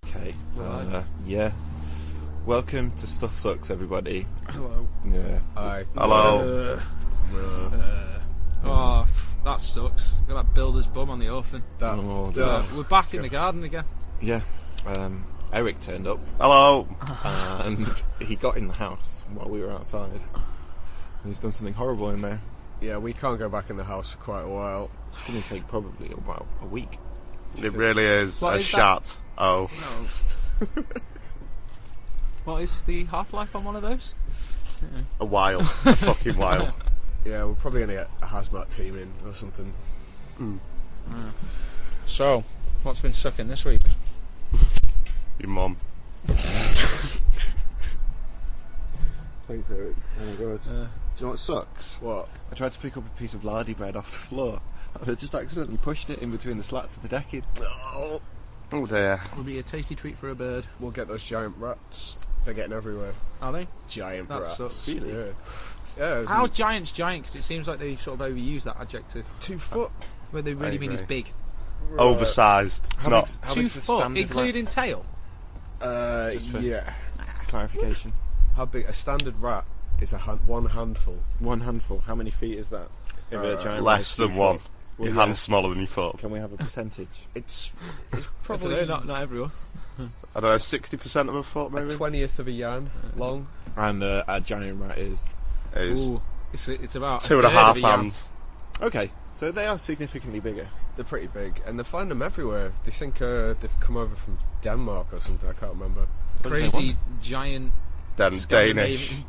Okay, yeah. Welcome to Stuff Sucks, everybody. Hello. Yeah. Hi. Hello. That sucks. Got that builder's bum on the orphan. We're back in the garden again. Yeah. Eric turned up. Hello. And he got in the house while we were outside. And he's done something horrible in there. Yeah, we can't go back in the house for quite a while. It's going to take probably about a week. It really is What a is shat. Oh. No. What is the half-life on one of those? A while. A fucking while. Yeah, we're probably going to get a hazmat team in or something. So, what's been sucking this week? Your mum. Thanks, Eric. Oh my god. Do you know what sucks? What? I tried to pick up a piece of lardy bread off the floor. I just accidentally pushed it in between the slats of the decking. Oh dear. Would be a tasty treat for a bird. We'll get those giant rats. They're getting everywhere. Are they? Giant That rats. sucks. Really? Yeah. Yeah. How's giant's giant? Because it seems like they sort of overuse that adjective. 2 foot? Where they really mean is agree. big. Oversized. How Not. big's- how 2 big's a foot, standard including tail. Just for- Yeah. Clarification. How big? A standard rat is one handful. One handful. How many feet is that? If a giant rat is Less 2 than one. foot. Your Well, yeah. hand's smaller than your foot. Can we have a percentage? It's Probably probably not everyone. I don't know, 60% of a foot a maybe? 20th of a yan long. And a giant rat is... Is Ooh, it's about 2.5 a third of a yam. hands. Okay, so they are significantly bigger. They're pretty big, and they find them everywhere. They think they've come over from Denmark or something. I can't remember. Crazy giant Then Danish. Scandinavian.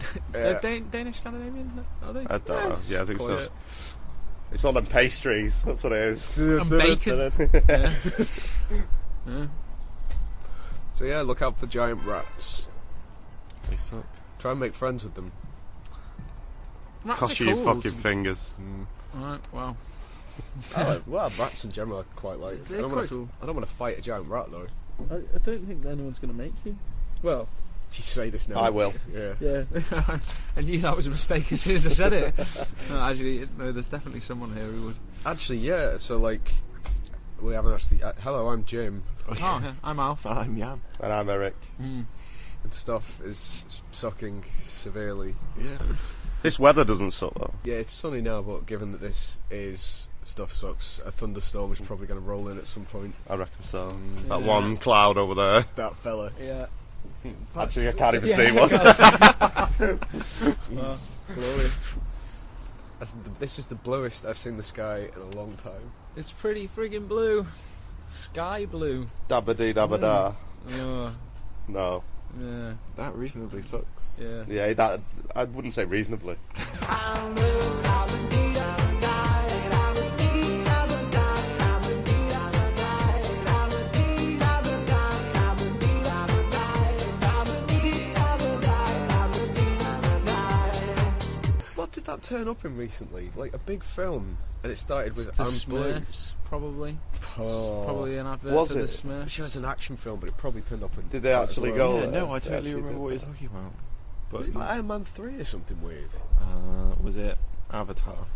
Danish Scandinavian? Are they? I don't know. Yeah, I think Quite so. It's all them pastries. That's what it is. And bacon. Yeah. Yeah. So yeah, look out for giant rats. They suck. Try and make friends with them. Rats Cost are you your cool. fucking fingers. Alright, well. Well, rats in general I quite like. I They're don't quite want to fight a giant rat though. I don't think anyone's going to make you. Well, You say this now. I will. Yeah. yeah. I knew that was a mistake as soon as I said it. No, actually, no, there's definitely someone here who would. Actually, yeah. So like, we haven't actually. Hello, I'm Jim. Oh, yeah, I'm Alf. I'm Jan. And I'm Eric. And stuff is sucking severely. Yeah. This weather doesn't suck though. Yeah, it's sunny now, but given that this is Stuff Sucks, a thunderstorm is probably going to roll in at some point. I reckon so. That Yeah. one cloud over there. That fella. Yeah. Actually, I can't even see one. Glorious. This is the bluest I've seen the sky in a long time. It's pretty friggin' blue. Sky blue. Dabba dee dabba da. Oh, No. yeah. That reasonably sucks. Yeah. Yeah, that I wouldn't say reasonably. What did that turn up in recently? Like a big film, and it started with The I'm Blue. Smurfs, probably. Oh. Probably an advert Was for the it? I'm Smurfs. sure it's an action film, but it probably turned up in. Did they that as actually well. go Yeah, there? no, I They totally actually remember did what you're that. talking about. Was it But like Iron Man 3 or something weird? was it Avatar?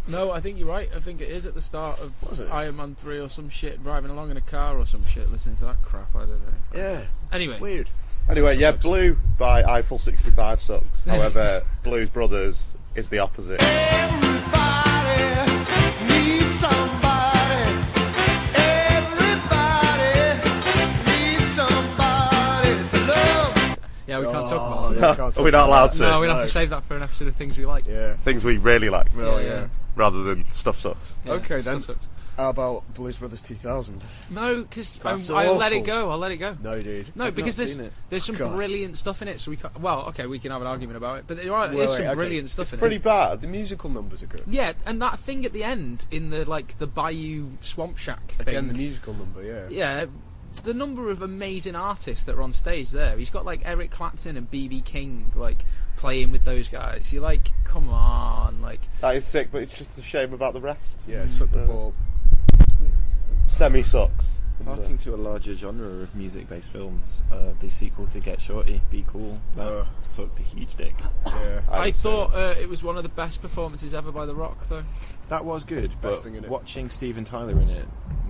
No, I think you're right. I think it is at the start Was of it? Iron Man 3 or some shit, driving along in a car or some shit, listening to that crap. I don't know. Yeah. Anyway, Weird. Anyway, yeah, Sucks. Blue by Eiffel 65 sucks. However, Blues Brothers is the opposite. yeah, we can't talk Oh, about yeah, that. can't talk Are we not about allowed that. to? No, we'll have to save that for an episode of things we like. Yeah. Things we really like, Well, Yeah, yeah. rather than stuff sucks. Yeah, Okay, stuff then. sucks. How about Blues Brothers 2000? No, because That's I'll let it awful. go. I'll let it go. No, dude. No, I've because not seen it. there's some God. brilliant stuff in it. So we can't, well, okay, we can have an argument about it, but there are Well, there's wait, some okay. brilliant stuff It's in pretty it. bad. The musical numbers are good. Yeah, and that thing at the end in the the Bayou Swamp Shack thing. Again, the musical number, yeah. Yeah, the number of amazing artists that are on stage there. He's got like Eric Clapton and BB King like playing with those guys. You're like, come on, like. That is sick, but it's just a shame about the rest. Yeah, suck the ball. Semi sucks. Harking to a larger genre of music-based films, the sequel to Get Shorty, Be Cool, that sucked a huge dick. Yeah. I thought it was one of the best performances ever by The Rock, though. That was good, but Best thing in it. watching Steven Tyler in it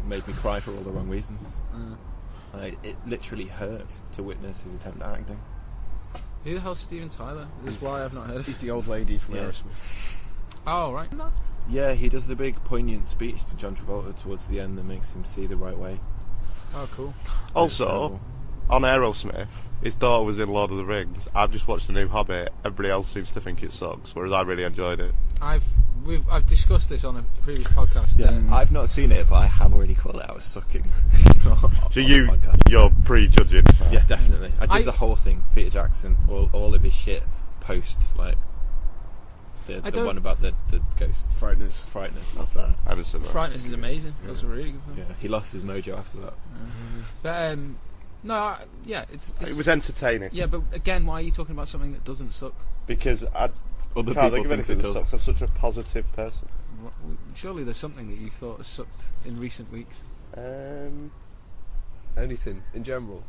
made me cry for all the wrong reasons. It literally hurt to witness his attempt at acting. Who the hell's Steven Tyler? This is why I've not heard of He's him. the old lady from Yeah. Aerosmith. Oh, right. Yeah, he does the big poignant speech to John Travolta towards the end that makes him see the right way. Oh, cool. Also, on Aerosmith, his daughter was in Lord of the Rings. I've just watched the new Hobbit. Everybody else seems to think it sucks, whereas I really enjoyed it. I've discussed this on a previous podcast. Yeah, I've not seen it, but I have already called it. I was sucking. So you're prejudging. Yeah, definitely. I did I- the whole thing. Peter Jackson, all of his shit post, like the don't- one about the ghost. Frighteners. Frightness. That's that. I just said that. Frighteners is amazing. That's a really good film. Yeah, he lost his mojo after that. But it's It was entertaining yeah. But again, why are you talking about something that doesn't suck? because I Other can't people think of think anything it that does. sucks. I'm such a positive person. Surely there's something that you thought has sucked in recent weeks. Anything in general.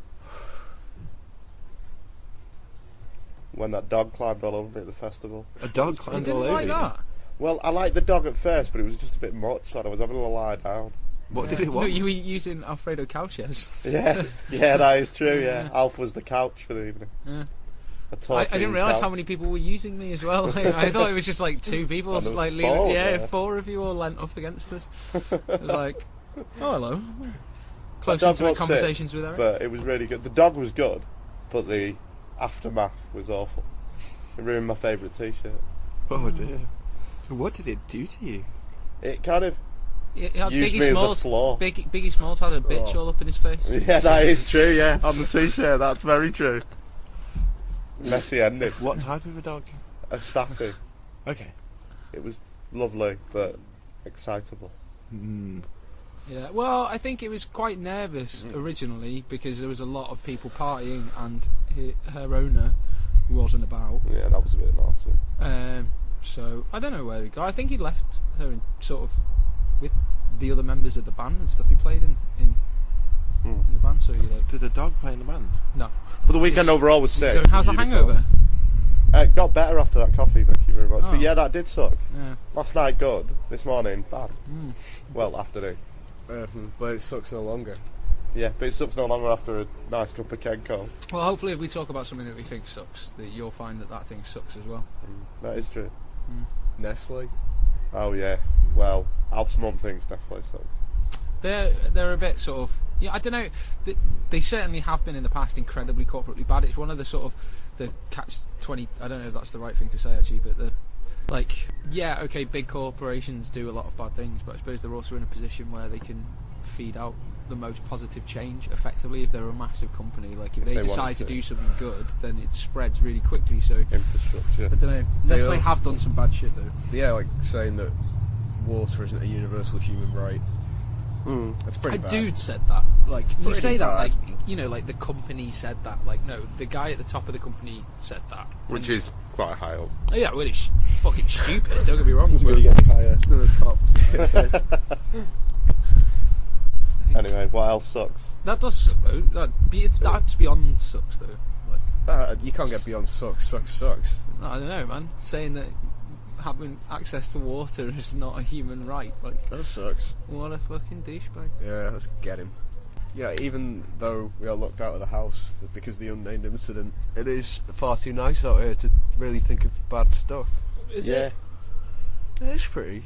When that dog climbed all over me at the festival. A dog You climbed didn't all over like you. that? Well, I liked the dog at first, but it was just a bit much. Like I was having to lie down. What did it No, want? you were using Alfredo couches. Yeah, that is true. Yeah, Alf was the couch for the evening. Yeah. A I talking didn't realise couch. how many people were using me as well. I thought it was just like two people, And there was like four, leaning, yeah. 4 of you all leant up against us. It was like, oh hello, My close dog intimate was sick, conversations with Eric. But it was really good. The dog was good, but the aftermath was awful. It ruined my favourite T-shirt. Oh dear. What did it do to you? It kind of He had used Biggie me as a Smalls. flaw. Biggie Smalls had a bitch all up in his face. Yeah, that is true. Yeah, on the T-shirt, that's very true. Messy ending. What type of a dog? A staffy. Okay. It was lovely, but excitable. Yeah, well, I think it was quite nervous originally because there was a lot of people partying and her owner wasn't about. Yeah, that was a bit naughty. So I don't know where he got. I think he left her in sort of with the other members of the band and stuff. He played in the band, so he like Did the dog play in the band? no. But the weekend overall was sick. So how's the hangover? It got better after that coffee, thank you very much. Oh. But yeah, that did suck. Yeah. Last night good, this morning bad. Well, afternoon. But it sucks no longer. Yeah, but it sucks no longer after a nice cup of Kenko. Well, hopefully, if we talk about something that we think sucks, that you'll find that thing sucks as well. That is true. Nestle. Oh yeah. Well, Alf's mum thinks Nestle sucks. They're a bit sort of I don't know. They certainly have been in the past incredibly corporately bad. It's one of the sort of the catch-20. I don't know if that's the right thing to say actually, but big corporations do a lot of bad things, but I suppose they're also in a position where they can feed out the most positive change effectively if they're a massive company. Like if they they decide wanted to to. do something good, then it spreads really quickly. So Infrastructure. I don't know. They Nestle are- have done some bad shit though. Yeah, like saying that water isn't a universal human right. That's pretty A bad. dude said that. Like you pretty say that, bad. like like the company said that. Like no, the guy at the top of the company said that. Which is quite high up. Oh, yeah, well, it's fucking stupid. Don't get me wrong. Doesn't but really get any higher than the top. Anyway, what else sucks? that does suck though. That's beyond sucks though. Like, You can't get beyond sucks. Sucks. I don't know, man. Saying that having access to water is not a human right. Like, That sucks. what a fucking douchebag. Yeah, let's get him. Yeah, even though we are locked out of the house because of the unnamed incident, it is far too nice out here to really think of bad stuff. Is Yeah. it? It's pretty.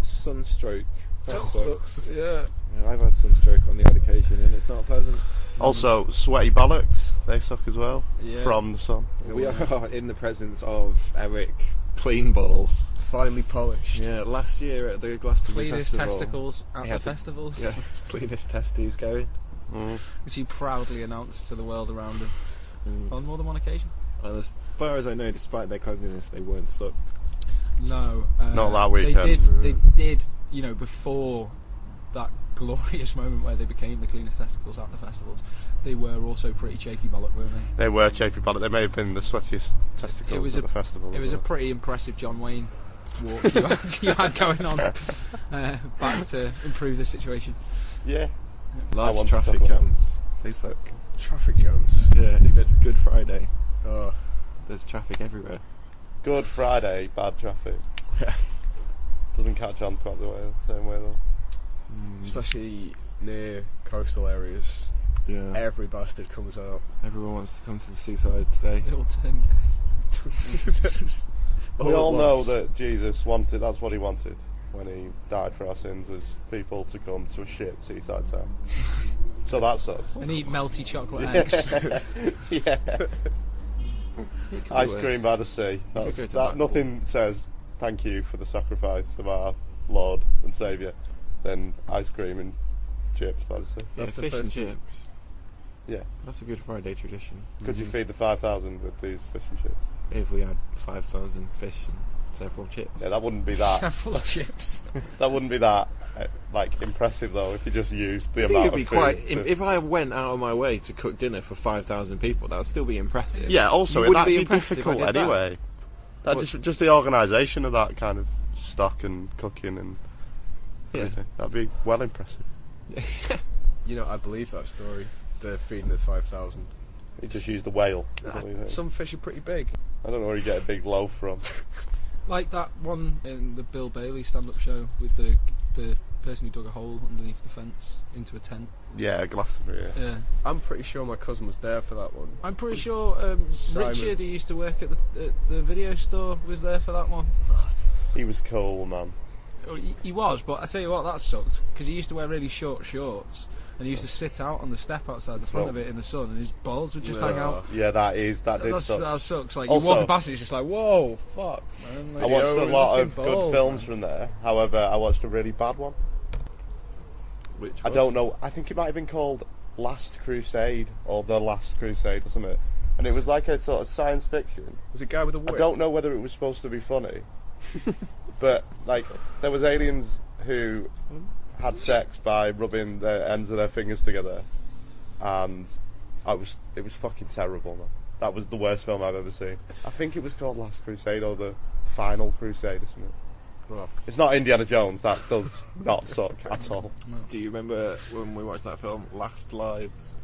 Sunstroke. That sucks. Yeah. Yeah, I've had sunstroke on the odd occasion, and it's not pleasant. Also, sweaty bollocks. They suck as well. Yeah. From the sun. We are in the presence of Eric Clean Balls. Finely polished. Yeah, last year at the Glastonbury Cleanest Festival. testicles at he the had festivals. Yeah, cleanest testes going. Which he proudly announced to the world around him on more than one occasion. And as far as I know, despite their cleanliness, they weren't sucked. No, Not that weekend. They did. You know, before that glorious moment where they became the cleanest testicles at the festivals, they were also pretty chafy bollock, weren't they? They were chafy bollock. They may have been the sweatiest testicles at the festival. It was a pretty impressive John Wayne walk you had going on back to improve the situation. Yeah. Large want to traffic talk about- jams. They suck. Traffic jams. Yeah, it's Good Friday. Oh, There's traffic everywhere. Good Friday, bad traffic. Yeah. Doesn't catch on quite the same way though. especially near coastal areas. Yeah. Every bastard comes out. Everyone wants to come to the seaside today. It'll turn gay. We All all at know once. that Jesus wanted, that's what he wanted when he died for our sins, was people to come to a shit seaside town. So that sucks. And eat melty chocolate eggs. Yeah. It could be Ice worse. cream by the sea. That's, go to that, Blackpool. nothing says thank you for the sacrifice of our Lord and Saviour than ice cream and chips by the sea. Yeah, That's the fish and first thing. chips. Yeah. That's a Good Friday tradition. Could you feed the 5,000 with these fish and chips? If we had 5,000 fish and several chips. Yeah, that wouldn't be that. Several chips. That wouldn't be that like impressive though if you just used the I think amount it'd be of food. quite. to- If I went out of my way to cook dinner for 5,000 people, that would still be impressive. Yeah, also You wouldn't that'd be be impressed if I difficult did that. anyway. That What? just the organisation of that kind of stock and cooking and Yeah. everything. That'd be well impressive. You know, I believe that story. The feeding of 5,000. You just used a whale. Is that what you think? Some fish are pretty big. I don't know where you get a big loaf from. Like that one in the Bill Bailey stand-up show with the person who dug a hole underneath the fence into a tent. Yeah, Glastonbury. Yeah. Yeah. I'm pretty sure my cousin was there for that one. I'm pretty sure Simon. Richard, who used to work at the video store, was there for that one. He was cool, man. Oh, he was, but I tell you what, that sucked because he used to wear really short shorts and he used to sit out on the step outside the front of it in the sun, and his balls would just hang out. Yeah, that did That suck. sucks. Like Also- you're walking past it, it's just like, whoa, fuck, man. Like, I watched a yo, lot fucking of good balls, films man. from there. However, I watched a really bad one. Which I was? don't know. I think it might have been called Last Crusade or The Last Crusade or something. And it was like a sort of science fiction. Was a guy with a whip? I don't know whether it was supposed to be funny, but like there was aliens who had sex by rubbing the ends of their fingers together, and it was fucking terrible, man. That was the worst film I've ever seen. I think it was called Last Crusade or The Final Crusade or something. Well, It's not Indiana Jones. That does not suck at all. Do you remember when we watched that film, Last Lives?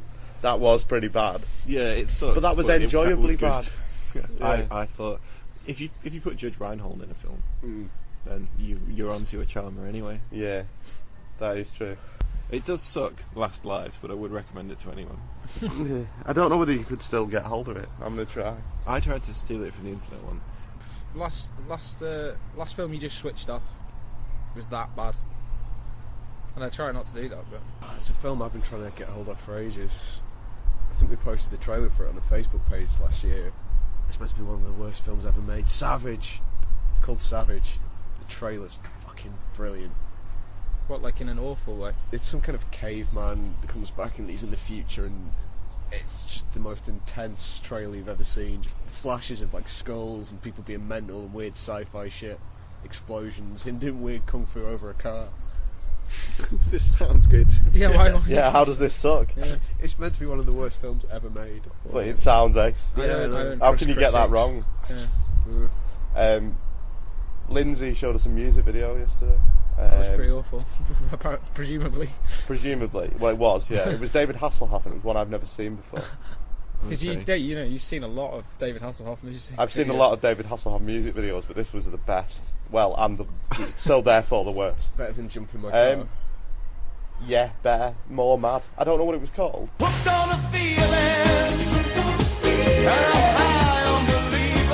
That was pretty bad. Yeah, it sucked. But that was it enjoyably was good. Yeah. I thought if you put Judge Reinhold in a film, Mm. then you're onto a charmer anyway. Yeah, that is true. It does suck, Last Lives, but I would recommend it to anyone. I don't know whether you could still get hold of it. I'm gonna try. I tried to steal it from the internet once. Last film you just switched off was that bad, and I try not to do that, but it's a film I've been trying to get hold of for ages. I think we posted the trailer for it on the Facebook page last year. It's supposed to be one of the worst films ever made. Savage. It's called Savage. The trailer's fucking brilliant. what, like in an awful way? It's some kind of caveman that comes back and he's in the future, and it's just the most intense trailer you've ever seen. Just flashes of like skulls and people being mental and weird sci-fi shit, explosions, him doing weird kung fu over a car. This sounds good. Yeah, why not? Yeah, how does this suck? Yeah. It's meant to be one of the worst films ever made. But it sounds ace. I don't How trust can you get that critics. wrong? Yeah. Lindsay showed us a music video yesterday. That was pretty awful, presumably. Presumably, well, it was. Yeah, it was David Hasselhoff, and it was one I've never seen before. Because Okay. you've seen a lot of David Hasselhoff music. I've seen a lot of David Hasselhoff music videos, but this was the best. Well, and so therefore the worst. Better than jumping my car. Yeah, better, more mad. I don't know what it was called. Hooked on a feeling, and I'm high on believing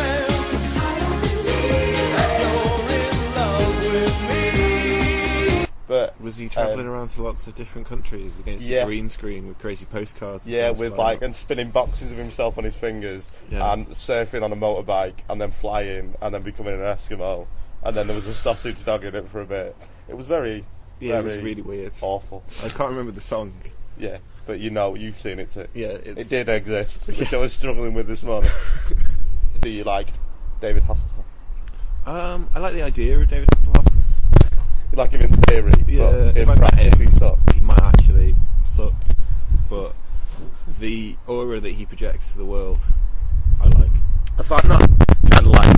that you're in love with me. But Was he travelling around to lots of different countries against yeah. a green screen with crazy postcards? and yeah, things with that? like and spinning boxes of himself on his fingers, Yeah. and surfing on a motorbike, and then flying, and then becoming an Eskimo, and then there was a sausage dog in it for a bit. It was very, Yeah, it was very really weird. awful. I can't remember the song. Yeah, but you know, you've seen it too. Yeah, It did exist, which I was struggling with this morning. Do you like David Hasselhoff? I like the idea of David Hasselhoff. You like him in theory, Yeah, but if in I met practice him- he sucks. He might actually suck, but the aura that he projects to the world, I like. I find that kind of like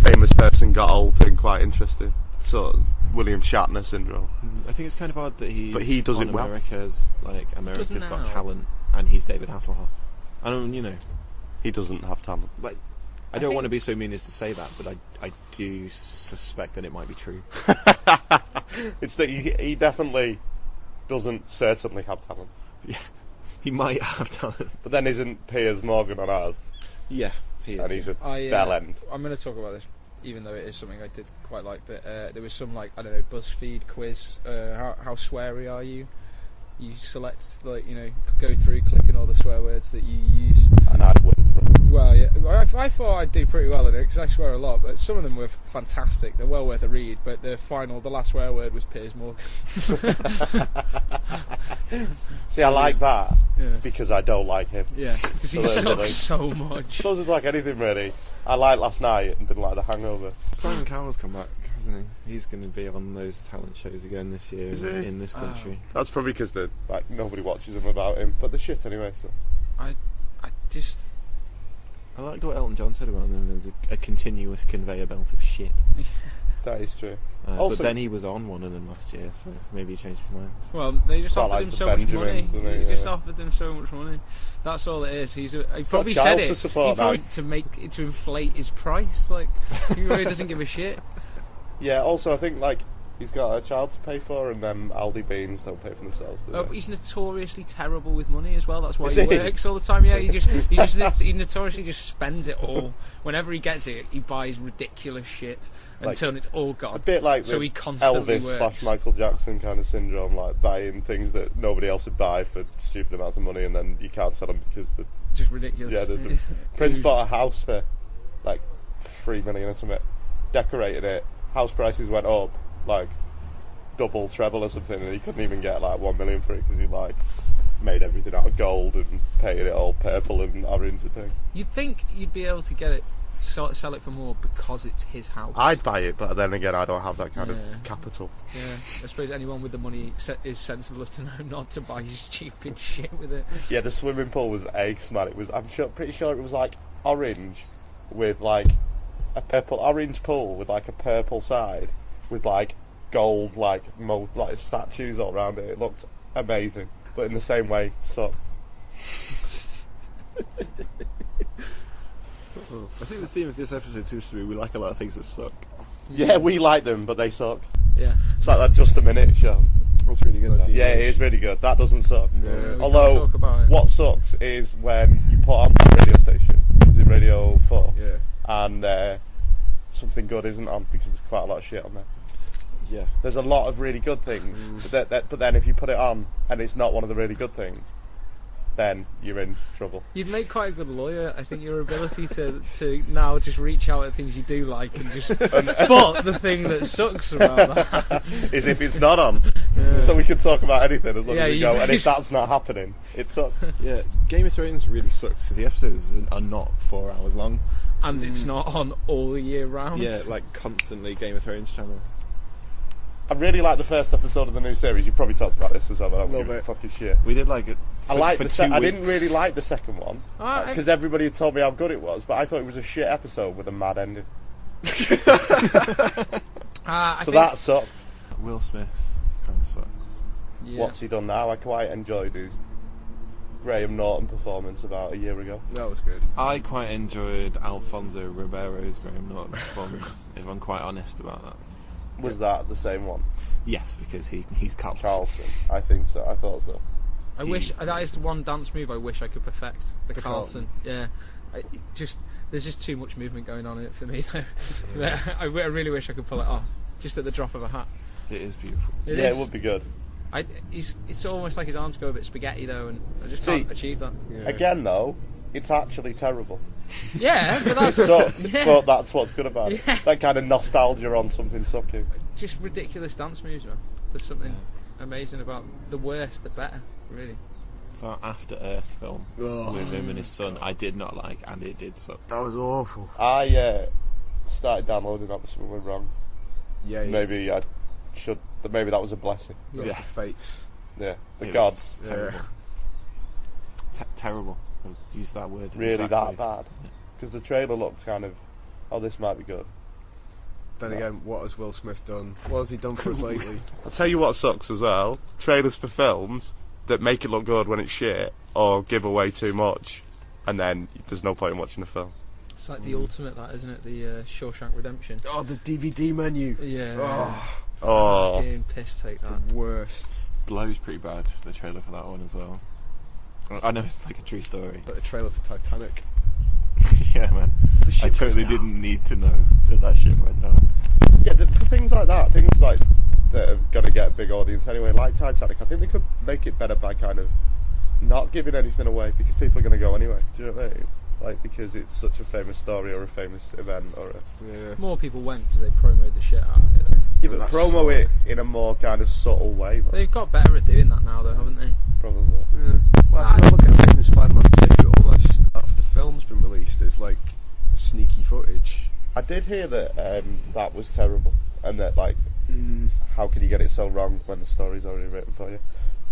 famous person got old thing quite interesting. So William Shatner syndrome. I think it's kind of odd that But he does on it well. America's America's Doesn't Got now. Talent, and he's David Hasselhoff. I don't, He doesn't have talent. like. I don't want to be so mean as to say that, but I do suspect that it might be true. It's that he definitely doesn't certainly have talent. He might have talent. But then isn't Piers Morgan on ours? Yeah, he is. And he's a I, bell end. I'm going to talk about this, even though it is something I did quite like. But there was some BuzzFeed quiz. How sweary are you? You select go through clicking all the swear words that you use. And I'd win. Well, yeah, I thought I'd do pretty well at it because I swear a lot. But some of them were fantastic. They're well worth a read. But the last swear word was Piers Morgan. See, I like that Yeah. because I don't like him. Yeah, because he So sucks so much. I suppose it's like anything really. I liked Last Night and didn't like The Hangover. Simon Cowell's come back, hasn't he? He's going to be on those talent shows again this year Is he? in this country. That's probably because nobody watches him about him, but the shit anyway. So I just I liked what Elton John said about them. There's a continuous conveyor belt of shit. that is true. But then he was on one of them last year, so maybe he changed his mind. well, they just Quite offered like him the so much money. Benjamins, didn't They he? just Yeah. offered them so much money. That's all it is. He got probably a child said to it. support He probably now. to inflate his price. Like he really doesn't give a shit. Yeah. Also, I think he's got a child to pay for, and then Aldi Beans don't pay for themselves. Do Oh, they? but he's notoriously terrible with money as well. That's why Is he he? works all the time. Yeah, he notoriously just spends it all. Whenever he gets it, he buys ridiculous shit until it's all A gone. bit like So the he constantly Elvis works. / Michael Jackson kind of syndrome, like buying things that nobody else would buy for stupid amounts of money, and then you can't sell them because Just ridiculous. the Prince bought a house for like $3 million or something, decorated it. House prices went up like double, treble or something, and he couldn't even get like $1 million for it because he made everything out of gold and painted it all purple and orange and thing. You'd think you'd be able to get it, sell it for more because it's his house. I'd buy it, but then again, I don't have that kind of Yeah. capital. Yeah, I suppose anyone with the money is sensible enough to know not to buy stupid shit with it. Yeah, the swimming pool was ace, man. It was. Pretty sure it was like orange with like a purple orange pool with like a purple side with like gold like statues all around it. It looked amazing, but in the same way, sucked. I think the theme of this episode seems to be we like a lot of things that suck. Yeah, we like them, but they suck. Yeah. It's like that Just a Minute show. That's really good. that. Yeah, it is really good. That doesn't suck. We can't Although, talk about it. what sucks is when you put on a radio station, is it Radio 4? Yeah. And something good isn't on because there's quite a lot of shit on there. Yeah. There's a lot of really good things, but then if you put it on and it's not one of the really good things, then you're in trouble. You'd make quite a good lawyer. I think your ability to now just reach out at things you do like and just. But the thing that sucks about that. Is if it's not on. So we can talk about anything as long Yeah, as we you go. And if just- that's not happening, it sucks. Yeah, Game of Thrones really sucks because the episodes are not 4 hours long. And it's not on all year round. Yeah, like constantly Game of Thrones channel. I really like the first episode of the new series. You probably talked about this as well, but I don't Little give a bit. fucking shit. We did like it. I liked for the 2 I weeks. didn't really like the second one I- because everybody had told me how good it was, but I thought it was a shit episode with a mad ending. I So think, that sucked. Will Smith kind of sucks. yeah. What's he done now? I quite enjoyed his Graham Norton performance about a year ago. That was good. I quite enjoyed Alfonso Ribeiro's Graham Norton performance, if I'm quite honest about that. Was that the same one? Yes, because he's Carlton. Charlton. I think so. I thought so. I wish He's that is the one dance move I wish I could perfect. The The Carlton. Yeah. There's just too much movement going on in it for me though. I really wish I could pull it off just at the drop of a hat. It is beautiful. It Yeah, is. it would be good. It's almost like his arms go a bit spaghetti though, and I just See, can't achieve that. Again, though, it's actually terrible. Yeah, but It that's sucks, yeah. but that's what's good about it. Yeah. That kind of nostalgia on something sucking. just ridiculous dance moves, man. There's something amazing about the worse, the better, really. So After Earth film Oh, with him and his son, I did not like, and it did suck. that was awful. I started downloading that, but something went wrong. Yeah, Maybe I should. Maybe that was a blessing. That was Yeah. the fates. Yeah, the It gods. was terrible. Terrible. I've used that word. Really exactly. that bad? Because the trailer looked kind of, oh, this might be good. Then again, what has Will Smith done? What has he done for us lately? I'll tell you what sucks as well. Trailers for films that make it look good when it's shit, or give away too much, and then there's no point in watching the film. It's like the ultimate, that, isn't it? The Shawshank Redemption. Oh, the DVD menu. Yeah. Oh. Fucking piss take that. The worst. Blow's pretty bad, the trailer for that one as well. I know it's like a true story. Like the trailer for Titanic. Yeah, man. The ship I totally goes down. didn't need to know that shit went down. Yeah, for things like that, things like that are going to get a big audience anyway, like Titanic, I think they could make it better by kind of not giving anything away, because people are going to go anyway. Do you know what I mean? Like, because it's such a famous story or a famous event or a... Yeah. More people went because they promoted the shit out of it, though. Yeah, but That's promo solid. it in a more kind of subtle way, man. They've got better at doing that now, though, haven't they? Probably. Yeah. Well, if you look at Amazing Spider-Man 2, almost after the film's been released, it's like sneaky footage. I did hear that that was terrible, and that, like, how can you get it so wrong when the story's already written for you?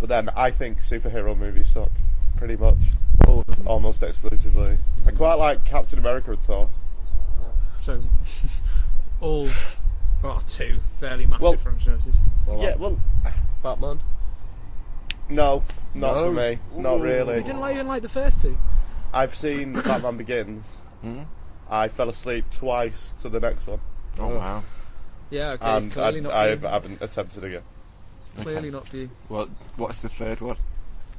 But then I think superhero movies suck, pretty much. All of them. Almost exclusively. I quite like Captain America and Thor. So, all, well, two fairly massive Well- franchises. Well, Yeah, well, Batman. no, not No? for me. Not You really. didn't even like the first two? I've seen Batman Begins. Hmm? I fell asleep twice to the next one, Oh, wow. Yeah, okay, and clearly not I for you. haven't attempted again. Clearly not for you. Well, what's the third one?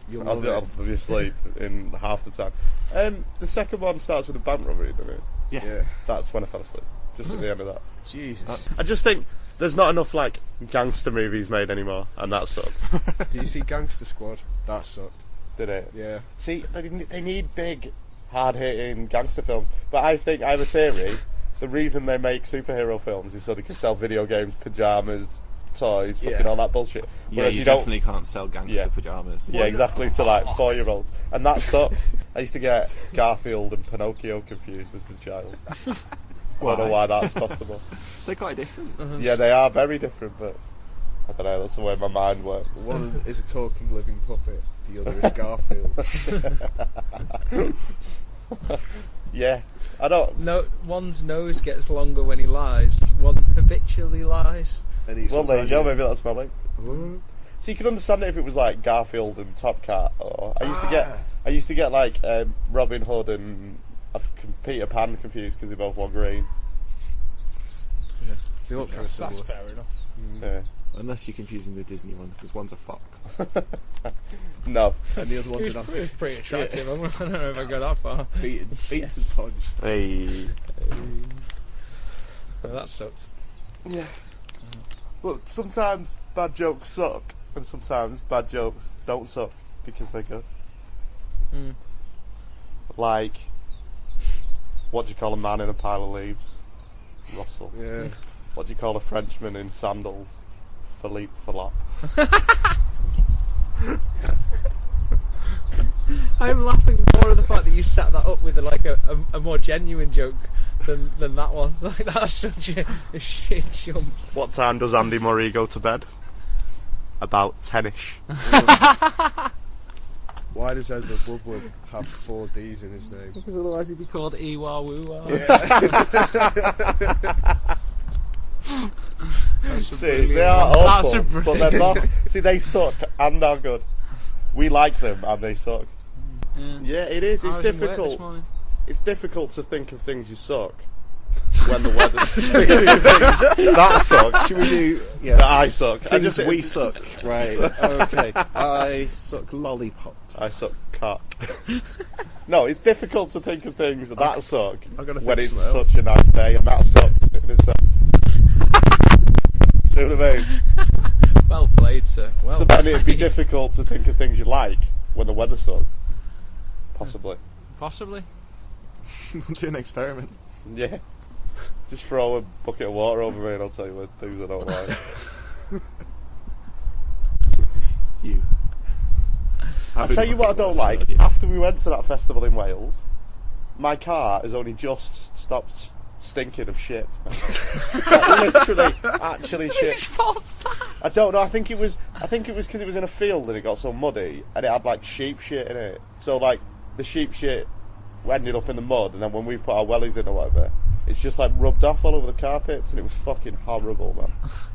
You'll I'll love it. be asleep in half the time. The second one starts with a bank robbery, doesn't it? Yes. Yeah. That's when I fell asleep. Just at the end of that. Jesus. I just think there's not enough like gangster movies made anymore, and that sucked. Did you see Gangster Squad? That sucked. Did it? Yeah. See, they need big, hard-hitting gangster films. But I think I have a theory. The reason they make superhero films is so they can sell video games, pajamas, toys, fucking Yeah. all that bullshit. Yeah, Whereas you don't. definitely can't sell gangster Yeah. pajamas. Yeah, exactly, to like 4-year-olds. And that sucks. I used to get Garfield and Pinocchio confused as a child. I don't know why that's possible. They're quite different. Yeah, they are very different, but I don't know, that's the way my mind works. One is a talking living puppet. The other is Garfield. Yeah, I don't. No, one's nose gets longer when he lies. One habitually lies. And he's Well, there you go, maybe that's my link. What? So you could understand it if it was like Garfield and Top Cat, or I used to get like Robin Hood and Peter Pan confused because they both wore green. They look kind of similar. That's fair enough. Yeah. Unless you're confusing the Disney ones, because one's a fox. No. And the other ones He would was have pretty attractive. I don't know if I go that far. beaten and punched. Hey. Well, that sucks. Yeah. Look, sometimes bad jokes suck, and sometimes bad jokes don't suck because they're good. Mm. Like, what do you call a man in a pile of leaves? Russell. Yeah. What do you call a Frenchman in sandals? Philippe Philop. I'm laughing more at the fact that you set that up with a more genuine joke than that one. Like, that's such a shit jump. What time does Andy Murray go to bed? About 10ish. Why does Edward Woodward have 4 D's in his name? Because otherwise he'd be called Ewa Woo. See, they are awful, That's a but they're not. See, they suck and are good. We like them and they suck. Yeah, it is. I It's was in work this difficult. morning. It's difficult to think of things you suck when the weather's that suck. Should we do That I suck. I things just we suck? Right. Okay. I suck lollipops. I suck cock. No, it's difficult to think of things that suck I'm gonna when think it's something else. such a nice day, and that sucks in itself. Do you know what I mean? Well played, sir. Well So then it'd be played. difficult to think of things you like when the weather sucks. Possibly. Possibly. Do an experiment. Yeah. Just throw a bucket of water over me and I'll tell you what things I don't like. You. I'll tell you what I don't like. After we went to that festival in Wales, my car has only just stopped stinking of shit. Like, literally, actually shit. Whose fault's that? I don't know. I think it was because it was in a field and it got so muddy and it had like sheep shit in it. So like the sheep shit ended up in the mud, and then when we put our wellies in or whatever, it's just like rubbed off all over the carpets, and it was fucking horrible, man.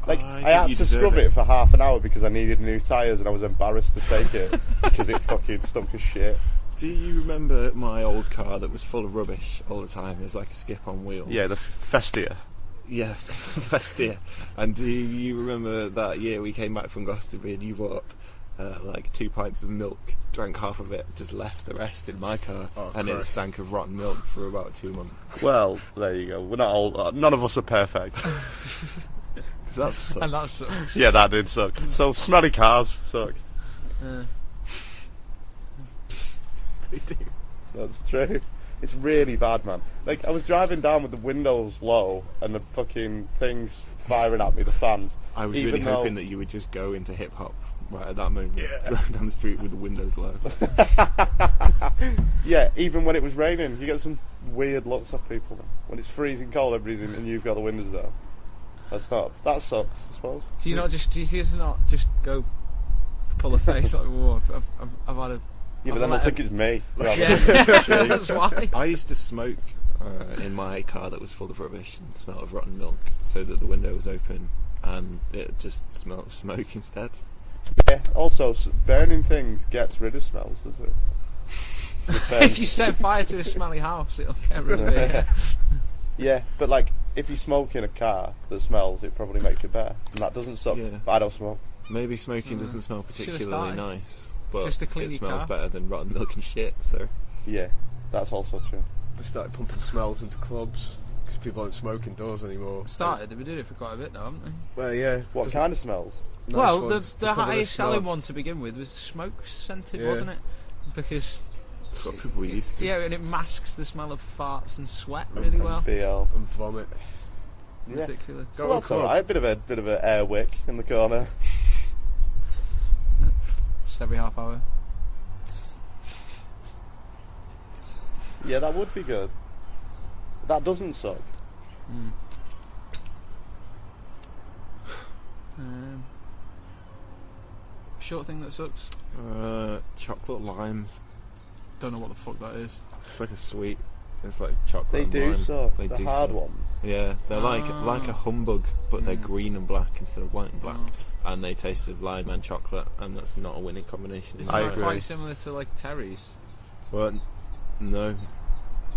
Like I I think had you to deserve scrub it. it for half an hour because I needed new tyres, and I was embarrassed to take it because it fucking stunk of shit. Do you remember my old car that was full of rubbish all the time? It was like a skip on wheels. Yeah, the Festia. Yeah, Festia. And do you remember that year we came back from Glastonbury and you bought like 2 pints of milk, drank half of it, just left the rest in my car, and it Christ. stank of rotten milk for about 2 months. Well, there you go. We're not all. None of us are perfect. 'Cause that sucks. And that sucks. Yeah, that did suck. So smelly cars suck. They do. That's true. It's really bad, man. Like, I was driving down with the windows low and the fucking things firing at me, the fans. I was Even really though- hoping that you would just go into hip hop right at that moment. Driving down the street with the windows low. Yeah, even when it was raining, you get some weird looks off people. Man. When it's freezing cold, everybody's in, and you've got the windows down. That sucks, I suppose. Do you not just go pull a face like, whoa, I've had a... Yeah, but I've then they'll let think it's me. rather Yeah, than- that's why. I used to smoke in my car that was full of rubbish and smelled of rotten milk, so that the window was open and it just smelled of smoke instead. Yeah, also, burning things gets rid of smells, does it? If you set fire to a smelly house, it'll get rid of it. Yeah, but like, if you smoke in a car that smells, it probably makes it better. And that doesn't suck. Yeah. But I don't smoke. Maybe smoking doesn't smell Should've particularly started. nice, but Just to clean it your smells car. better than rotten milk and shit, so... Yeah, that's also true. They started pumping smells into clubs because people don't smoke indoors anymore. Started, they've been doing it for quite a bit now, haven't they? Well, yeah. What kind of smells? Nice Well, ones the to cover highest selling smell. one to begin with was smoke scented, Yeah. wasn't it? Because, That's what people used to. yeah, and it masks the smell of farts and sweat really well. BL. And vomit. Yeah. Ridiculous. Go Well, to that's clubs. alright. Bit of a air wick in the corner. Just every half hour. Yeah, that would be good. That doesn't suck. Short thing that sucks. Chocolate limes. Don't know what the fuck that is. It's like a sweet. It's like chocolate. They and do lime. suck. They The do hard suck. ones. Yeah, they're like a humbug, but they're Mm. green and black instead of white and black, Oh. and they taste of lime and chocolate, and that's not a winning combination. Isn't I that agree. quite similar to like Terry's? Well, no.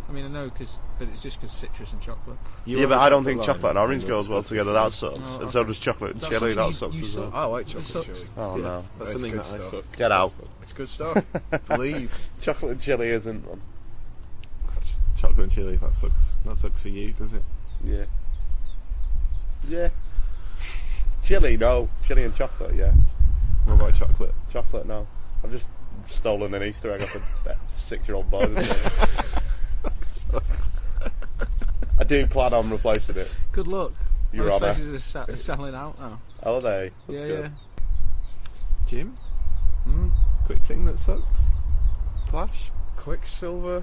I mean, I know, but it's just because citrus and chocolate. You Yeah, have but a I don't think lime, chocolate and orange you're goes well disgusting. together. That sucks. Oh, And so okay. does chocolate and That's chili. something That you sucks as suck. well. I like chocolate sucks. chili. Oh Yeah, no. that's It's something good that I stuff. suck. Get out. It's good stuff. Believe. Chocolate and chili isn't one. Chocolate and chili. That sucks. That sucks for you, does it? Yeah. Yeah. Chili, no. Chili and chocolate, yeah. What about chocolate? Chocolate, no. I've just stolen an Easter egg off a 6-year-old boy. I do plan on replacing it. Good luck. Your Most Honour. places are selling out now. Are they? That's Yeah, good. Jim? Quick thing that sucks? Flash? Quicksilver.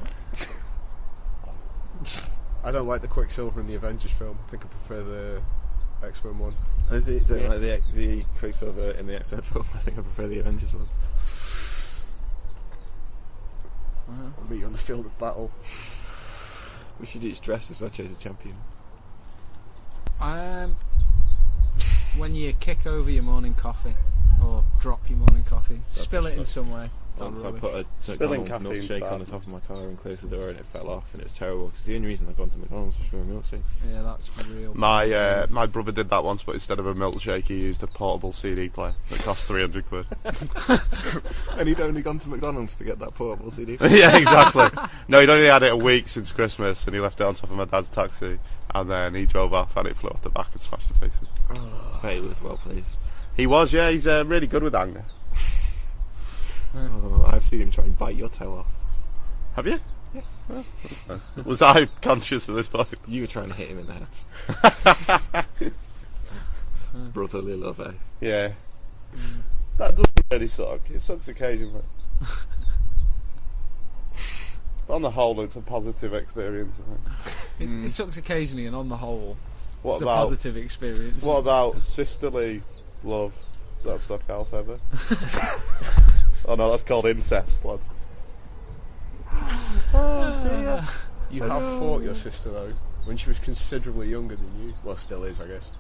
I don't like the Quicksilver in the Avengers film. I think I prefer the X-Men one. I don't like the Quicksilver in the X-Men film. I think I prefer the Avengers one. I'll meet you on the field of battle. We should each dress as such as a champion. When you kick over your morning coffee or drop your morning coffee, spill it in suck. some way. Once I Rubbish. put a Spilling McDonald's caffeine's milkshake on bad. the top of my car and closed the door and it fell off and it's terrible because the only reason I've gone to McDonald's was for a milkshake. Yeah, that's real. My brother did that once, but instead of a milkshake, he used a portable CD player that cost 300 quid. And he'd only gone to McDonald's to get that portable CD. Yeah, exactly. No, he'd only had it a week since Christmas, and he left it on top of my dad's taxi, and then he drove off, and it flew off the back and smashed the faces. But he was well pleased. He was, yeah. He's really good with anger. Oh, I've seen him try and bite your toe off. Have you? Yes. Was I conscious at this point? You were trying to hit him in the head. Brotherly love, eh? Yeah. That doesn't really suck. It sucks occasionally. But on the whole, it's a positive experience, I think. It sucks occasionally, and on the whole, What it's a about positive experience. what about sisterly love? Does that suck, Alf, ever? Oh no, that's called incest, lad. You have fought your sister though. when she was considerably younger than you. Well, still is, I guess.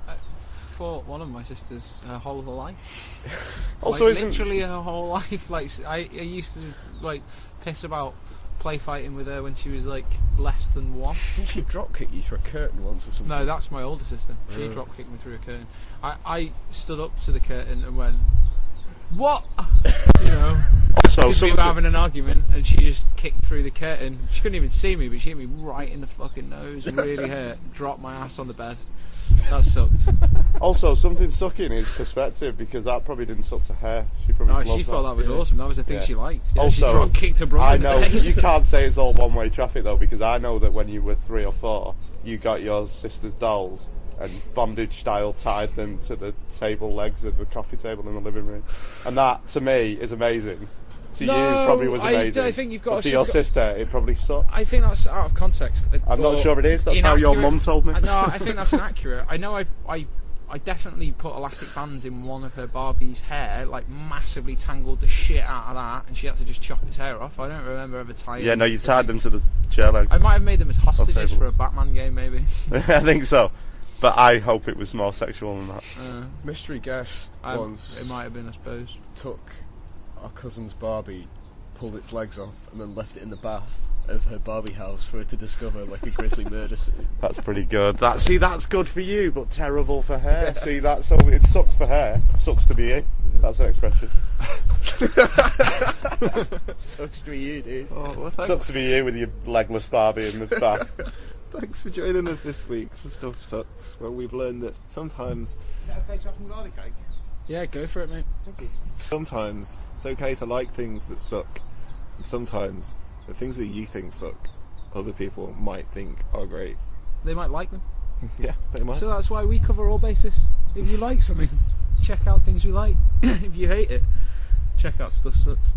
Fought one of my sisters her whole life. Also, like, isn't literally her whole life. Like I used to like piss about play fighting with her when she was like less than 1. Didn't she drop kick you through a curtain once or something? No, that's my older sister. She drop kicked me through a curtain. I stood up to the curtain and went, "What?" You know. also Because we were something? having an argument and she just kicked through the curtain. She couldn't even see me, but she hit me right in the fucking nose. Really hurt. Dropped my ass on the bed. That sucked. Also, something sucking is perspective, because that probably didn't suck to her. She probably No, loved she thought that was awesome. That was the thing Yeah. she liked. Yeah, Also, she drop kicked her brother I in the know face. you can't say it's all one-way traffic though, because I know that when you were 3 or 4, you got your sister's dolls and bondage style tied them to the table legs of the coffee table in the living room, and that to me is amazing. To No, you, probably was amazing. I think you've got But to- to your sister, it probably sucked. I think that's out of context. I'm not or sure it is. That's how your inaccurate. mum told me. No, I think that's inaccurate. I know I definitely put elastic bands in one of her Barbie's hair, like massively tangled the shit out of that, and she had to just chop his hair off. I don't remember ever tying. Yeah, no, them you to tied me. them to the chair legs. I might have made them as hostages table. for a Batman game, maybe. I think so, but I hope it was more sexual than that. Mystery guest once It might have been, I suppose. took our cousin's Barbie, pulled its legs off, and then left it in the bath of her Barbie house for her to discover, like a grisly murder scene. That's pretty good. That's good for you, but terrible for her. See, that's all. It sucks for her. Sucks to be you. That's an expression. Sucks to be you, dude. Oh, well, thanks. Sucks to be you with your legless Barbie in the bath. Thanks for joining us this week for Stuff Sucks, where we've learned that sometimes Is that okay to have some garlic cake? Yeah, go for it, mate. sometimes it's okay to like things that suck, and sometimes the things that you think suck, other people might think are great. They might like them. Yeah, they might. So that's why we cover all bases. If you like something, check out things we like. If you hate it, check out Stuff Sucks.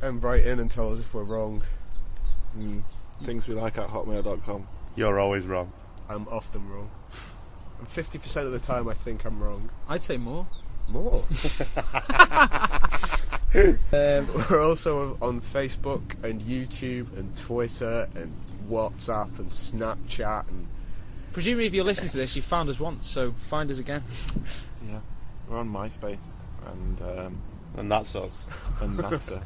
And write in and tell us if we're wrong. Things we like at hotmail.com. You're always wrong. I'm often wrong. And 50% of the time I think I'm wrong. I'd say more. More. We're also on Facebook and YouTube and Twitter and WhatsApp and Snapchat and Presumably, if you're listening to this, you found us once, so find us again. Yeah, we're on MySpace And that sucks. and NASA.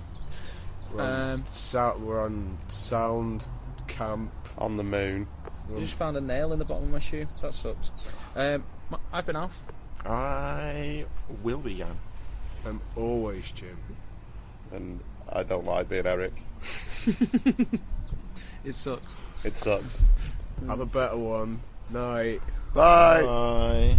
we're on Sound Camp. On the moon. I just found a nail in the bottom of my shoe. That sucks. I've been Alf. I will be Jan. I'm always Jim. And I don't like being Eric. It sucks. It sucks. Have a better one. Night. Bye. Bye.